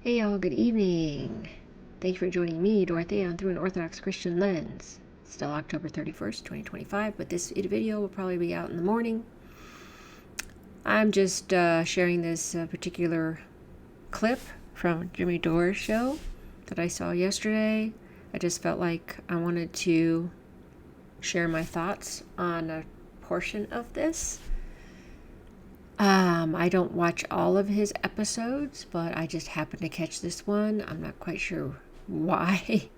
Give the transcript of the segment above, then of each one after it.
Hey y'all, good evening. Thank you for joining me, Dorothea, on Through an Orthodox Christian Lens. It's still October 31st, 2025, but this video will probably be out in the morning. I'm just sharing this particular clip from Jimmy Dore Show that I saw yesterday. I just felt like I wanted to share my thoughts on a portion of this. I don't watch all of his episodes, but I just happened to catch this one. I'm not quite sure why,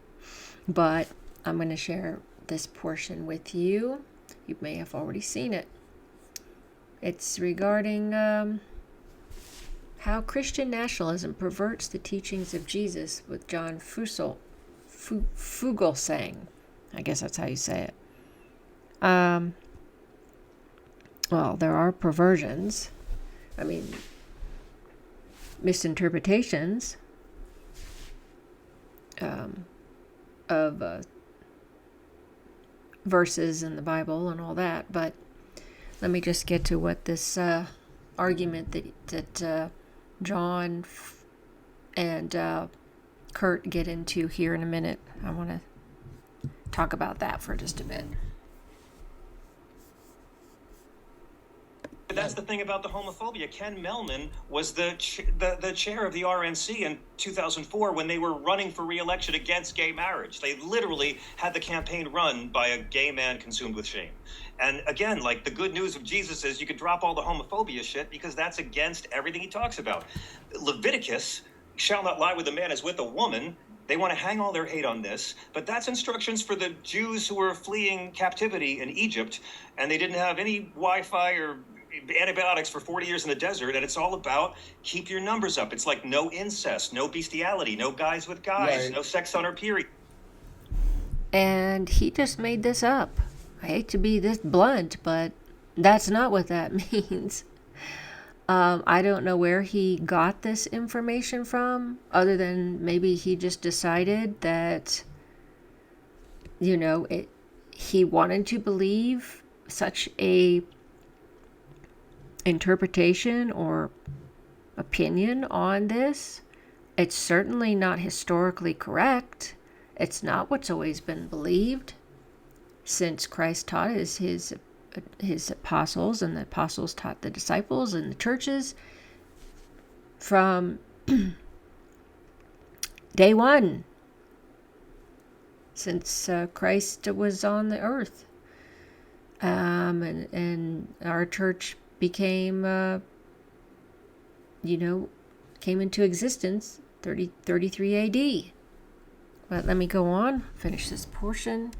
but I'm going to share this portion with you. You may have already seen it. It's regarding how Christian nationalism perverts the teachings of Jesus with John Fugelsang. I guess that's how you say it. Well, there are perversions. Misinterpretations of verses in the Bible and all that. But let me just get to what this argument that John and Kurt get into here in a minute. I want to talk about that for just a bit. But that's the thing about the homophobia. Ken Mellman was the chair of the RNC in 2004 when they were running for re-election against gay marriage. They literally had the campaign run by a gay man consumed with shame. And again, like, the good news of Jesus is you could drop all the homophobia shit because that's against everything he talks about. Leviticus, shall not lie with a man as with a woman. They want to hang all their hate on this, but that's instructions for the Jews who were fleeing captivity in Egypt, and they didn't have any Wi-Fi or antibiotics for 40 years in the desert, and it's all about keep your numbers up. It's like no incest, no bestiality, no guys with guys, right. No sex on our period. And he just made this up. I hate to be this blunt, but that's not what that means. I don't know where he got this information from, other than maybe he just decided that, he wanted to believe such a interpretation or opinion on this. It's certainly not historically correct. It's not what's always been believed since Christ taught his apostles, and the apostles taught the disciples and the churches from day one, since Christ was on the earth, and our church became came into existence 33 AD. But let me go on, finish this portion.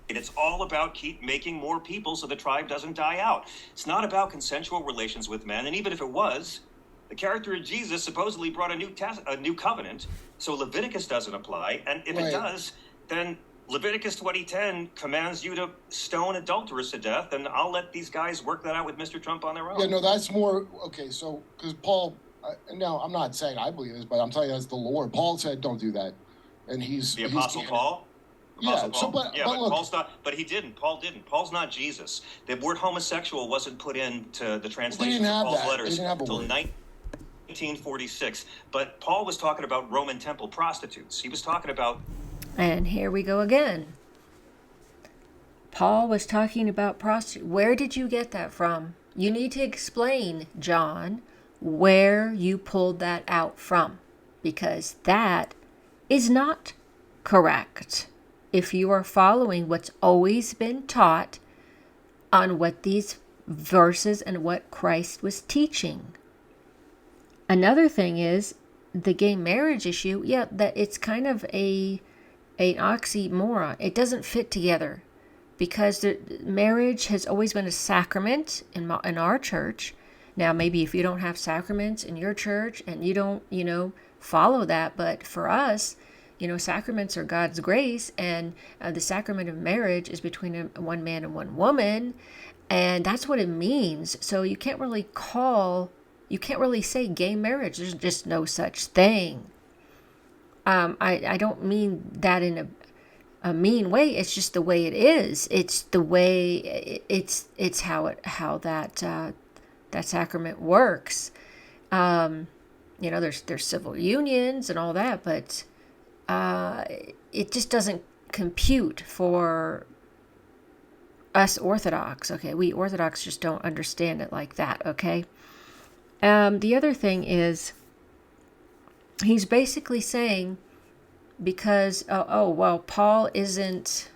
It's all about keep making more people so the tribe doesn't die out. It's not about consensual relations with men, and even if it was, the character of Jesus supposedly brought a new covenant, so Leviticus doesn't apply, and if it does, then Leviticus 20:10 commands you to stone adulterers to death, and I'll let these guys work that out with Mr. Trump on their own. Yeah, no, that's more, okay, so, because Paul, now, I'm not saying I believe this, but I'm telling you that's the Lord. Paul said don't do that, and he's... The Apostle Paul? Yeah, Paul. but look, Paul's not, but he didn't. Paul didn't. Paul's not Jesus. The word homosexual wasn't put into the translation of Paul's letters until 1946. But Paul was talking about Roman temple prostitutes. He was talking about... And here we go again. Paul was talking about prostitutes. Where did you get that from? You need to explain, John, where you pulled that out from, because that is not correct. If you are following what's always been taught on what these verses and what Christ was teaching. Another thing is the gay marriage issue. Yeah, that it's kind of an oxymoron. It doesn't fit together, because the marriage has always been a sacrament in our church. Now, maybe if you don't have sacraments in your church and you don't, follow that, but for us, sacraments are God's grace, and the sacrament of marriage is between one man and one woman, and that's what it means. So you can't really say gay marriage. There's just no such thing. I don't mean that in a mean way. It's just the way it is. It's the way it's how that sacrament works. there's civil unions and all that, but it just doesn't compute for us Orthodox. Okay, we Orthodox just don't understand it like that. Okay. The other thing is, he's basically saying, because well, Paul isn't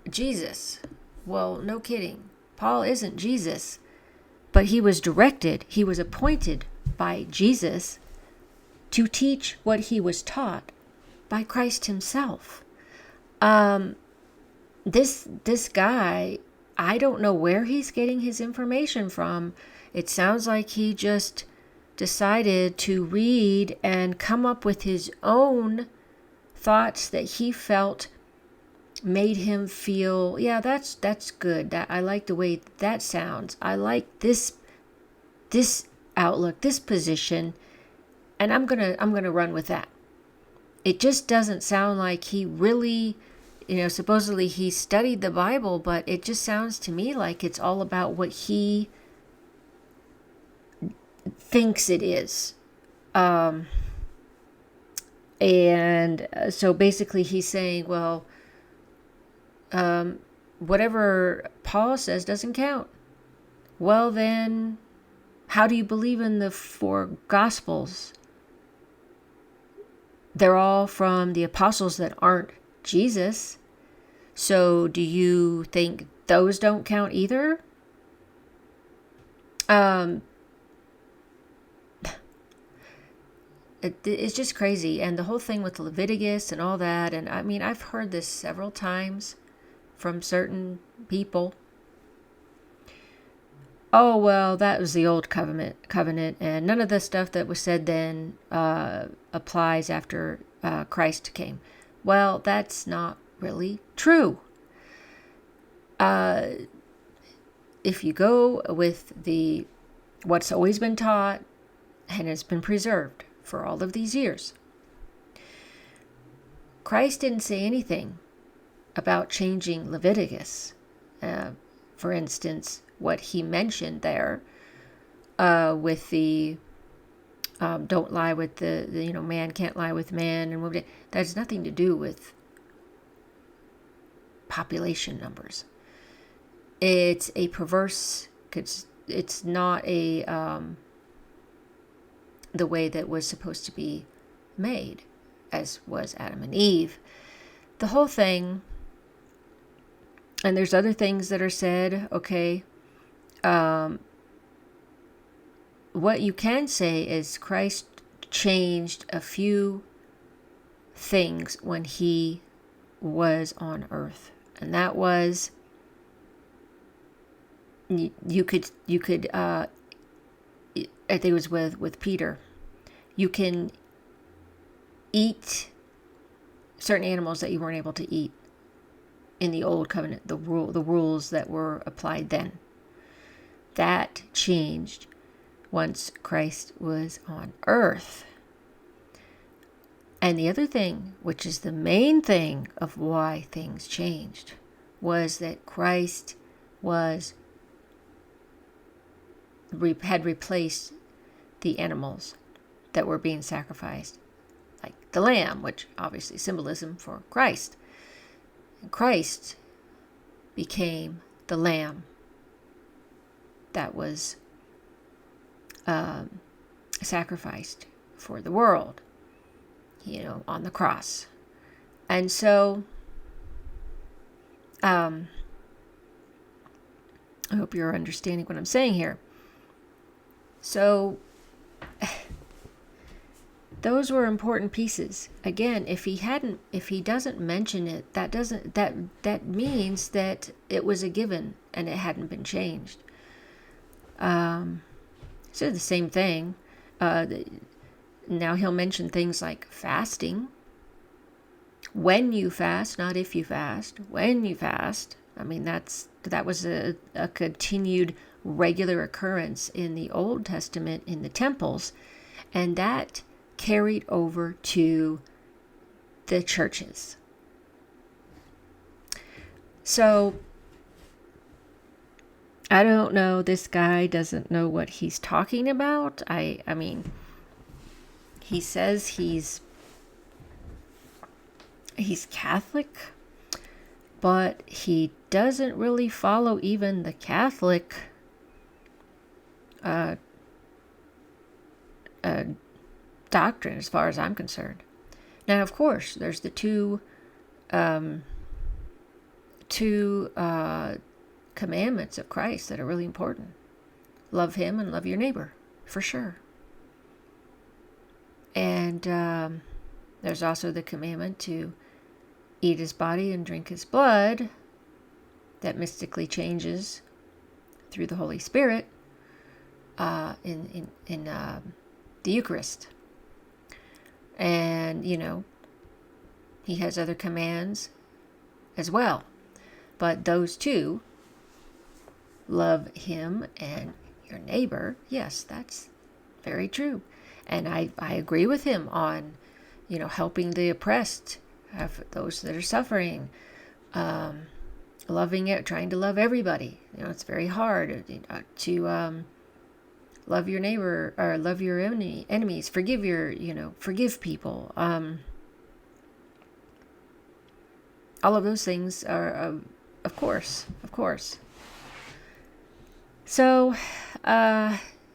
Jesus. Well, no kidding. Paul isn't Jesus, but he was appointed by Jesus to teach what he was taught by Christ himself. This guy, I don't know where he's getting his information from. It sounds like he just decided to read and come up with his own thoughts that he felt made him feel, yeah, that's good. That I like the way that sounds. I like this outlook, this position, and I'm gonna run with that. It just doesn't sound like he really, supposedly he studied the Bible, but it just sounds to me like it's all about what he thinks it is. And so basically he's saying, well, whatever Paul says doesn't count. Well, then, how do you believe in the 4 Gospels? They're all from the apostles that aren't Jesus. So do you think those don't count either? It's just crazy. And the whole thing with Leviticus and all that. And I mean, I've heard this several times from certain people. Oh, well, that was the old covenant, and none of the stuff that was said then applies after Christ came. Well, that's not really true. If you go with what's always been taught and has been preserved for all of these years, Christ didn't say anything about changing Leviticus. For instance, what he mentioned there with the don't lie with the man can't lie with man, and that has nothing to do with population numbers. It's a perverse, it's not a the way that was supposed to be made, as was Adam and Eve. The whole thing, and there's other things that are said, okay. What you can say is Christ changed a few things when he was on earth. And that was, you could I think it was with Peter. You can eat certain animals that you weren't able to eat in the old covenant, the rules that were applied then. That changed once Christ was on earth. And the other thing, which is the main thing of why things changed, was that Christ had replaced the animals that were being sacrificed, like the lamb, which obviously symbolism for Christ. And Christ became the lamb that was sacrificed for the world, on the cross. And so, I hope you're understanding what I'm saying here. So, those were important pieces. Again, if he doesn't mention it, that means that it was a given and it hadn't been changed. So the same thing. Now he'll mention things like fasting. When you fast, not if you fast. When you fast. I mean, that was a continued regular occurrence in the Old Testament in the temples, and that carried over to the churches. So I don't know. This guy doesn't know what he's talking about. I mean, he says he's Catholic, but he doesn't really follow even the Catholic doctrine, as far as I'm concerned. Now, of course, there's the two commandments of Christ that are really important. Love him and love your neighbor, for sure. And there's also the commandment to eat his body and drink his blood that mystically changes through the Holy Spirit in the Eucharist. And, you know, he has other commands as well. But those two, love him and your neighbor, yes, that's very true. And I agree with him on, you know, helping the oppressed, those that are suffering, loving it, trying to love everybody. You know, it's very hard to love your neighbor or love your enemies, forgive people. All of those things are, of course. So,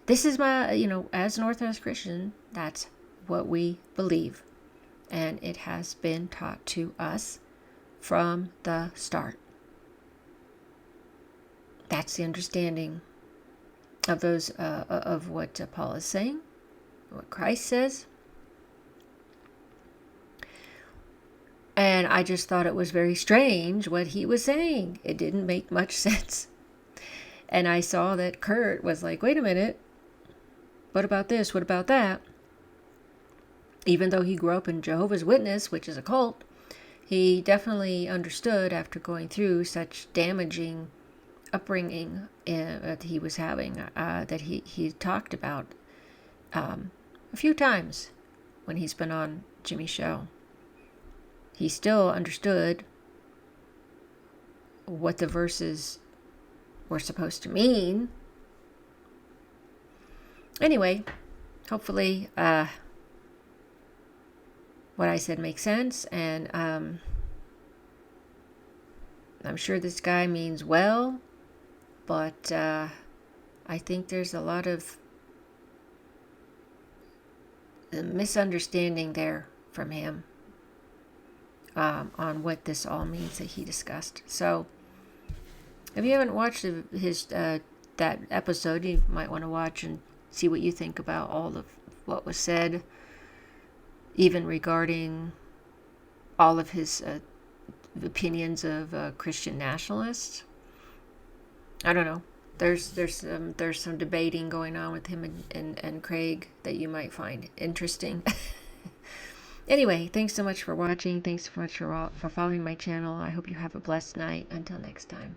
this is my, as an Orthodox Christian, that's what we believe. And it has been taught to us from the start. That's the understanding of those, of what Paul is saying, what Christ says. And I just thought it was very strange what he was saying. It didn't make much sense. And I saw that Kurt was like, wait a minute, what about this? What about that? Even though he grew up in Jehovah's Witness, which is a cult, he definitely understood after going through such damaging upbringing that he was having, that he talked about a few times when he's been on Jimmy's show. He still understood what the verses were supposed to mean. Anyway, hopefully what I said makes sense, and I'm sure this guy means well, but I think there's a lot of misunderstanding there from him on what this all means that he discussed. So if you haven't watched his that episode, you might want to watch and see what you think about all of what was said, even regarding all of his opinions of Christian nationalists. I don't know. There's some debating going on with him and Craig that you might find interesting. Anyway, thanks so much for watching. Thanks so much for following my channel. I hope you have a blessed night. Until next time.